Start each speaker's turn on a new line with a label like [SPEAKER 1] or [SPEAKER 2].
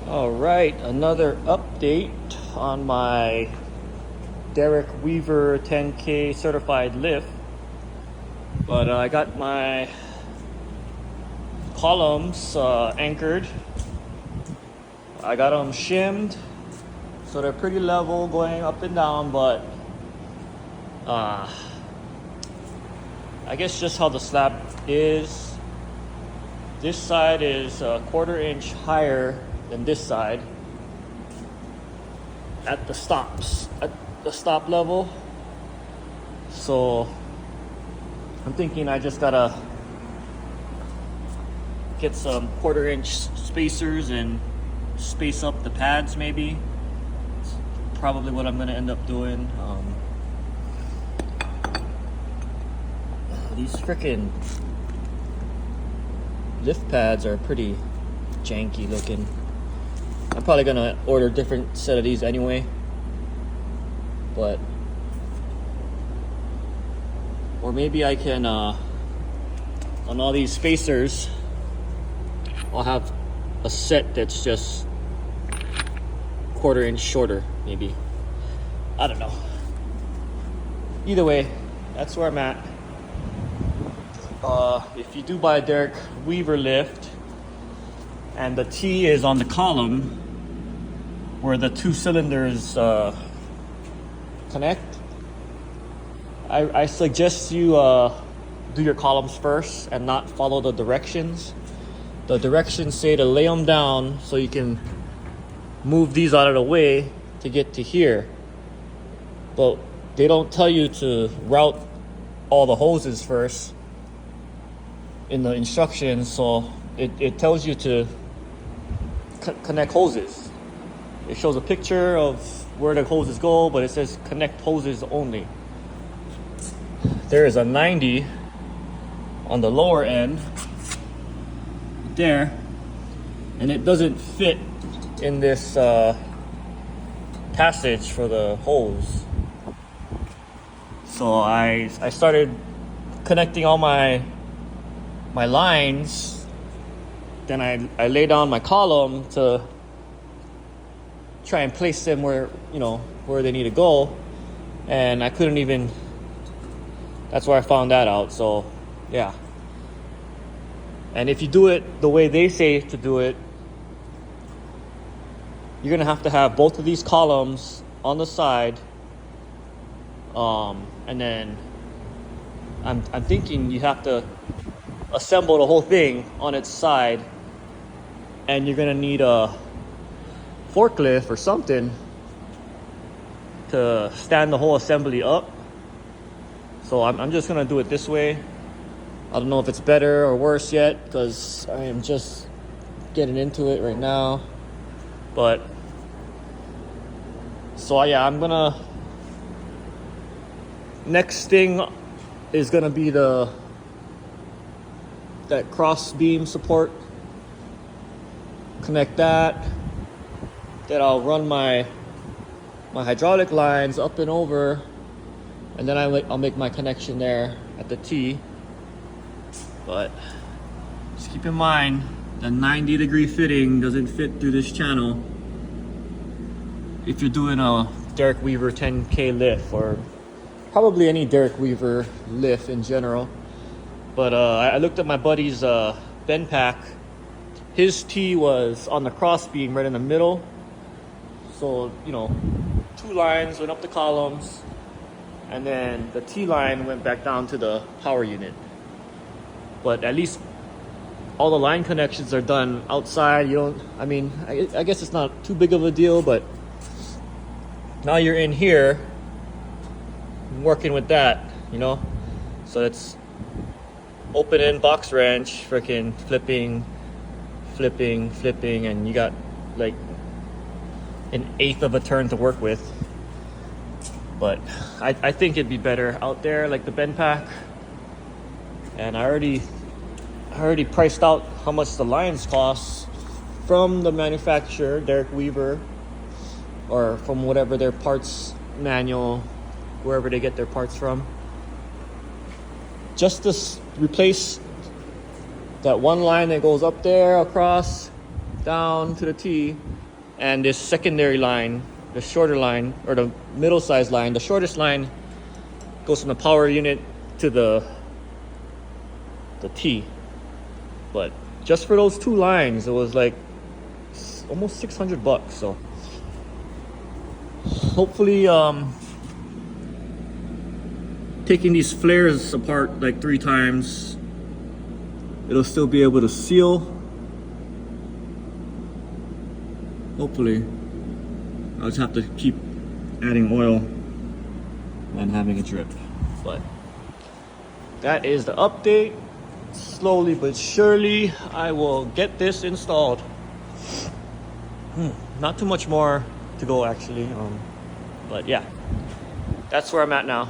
[SPEAKER 1] All right, another update on my Derek Weaver 10K certified lift. But I got my columns anchored. I got them shimmed, so they're pretty level going up and down, but I guess just how the slab is. This side is a 1/4 inch higher than this side at the stop level. So I'm thinking I just gotta get some 1/4 inch spacers and space up the pads. Maybe it's probably what I'm gonna end up doing. These freaking lift pads are pretty janky looking. I'm probably gonna order a different set of these anyway, but or maybe I can on all these spacers I'll have a set that's just 1/4 inch shorter, maybe. I don't know. Either way, that's where I'm at. If you do buy a Derek Weaver lift and the T is on the column where the 2 cylinders connect, I suggest you do your columns first and not follow the directions. The directions say to lay them down so you can move these out of the way to get to here, but they don't tell you to route all the hoses first in the instructions. So it tells you to connect hoses. It shows a picture of where the hoses go, but it says connect hoses only. There is a 90 on the lower end there, and it doesn't fit in this passage for the hose. So I started connecting all my lines. Then I lay down my column to try and place them where they need to go, and I couldn't even. That's where I found that out. So yeah. And if you do it the way they say to do it, you're gonna have to have both of these columns on the side, and then I'm thinking you have to assemble the whole thing on its side, and you're gonna need a forklift or something to stand the whole assembly up. So I'm just gonna do it this way. I don't know if it's better or worse yet because I am just getting into it right now. But so yeah, next thing is gonna be that cross beam support. Connect that. Then I'll run my hydraulic lines up and over, and then I'll make my connection there at the T. But just keep in mind the 90-degree fitting doesn't fit through this channel if you're doing a Derek Weaver 10K lift, or probably any Derek Weaver lift in general. But I looked at my buddy's bend pack. His T was on the cross beam right in the middle. So 2 lines went up the columns, and then the T line went back down to the power unit. But at least all the line connections are done outside. I guess it's not too big of a deal, but now you're in here working with that, So it's open end box wrench, freaking flipping, and you got like an 1/8 of a turn to work with. But I think it'd be better out there, like the bend pack. And I already priced out how much the lines cost from the manufacturer, Derek Weaver, or from whatever their parts manual, wherever they get their parts from. Just to replace that one line that goes up there across down to the T, and this secondary line, the shorter line, or the middle-sized line, the shortest line goes from the power unit to the T. But just for those two lines, it was like almost $600. So hopefully, taking these flares apart like 3 times, it'll still be able to seal. Hopefully. I'll just have to keep adding oil and having it drip. But that is the update. Slowly but surely, I will get this installed. Not too much more to go actually. But yeah, that's where I'm at now.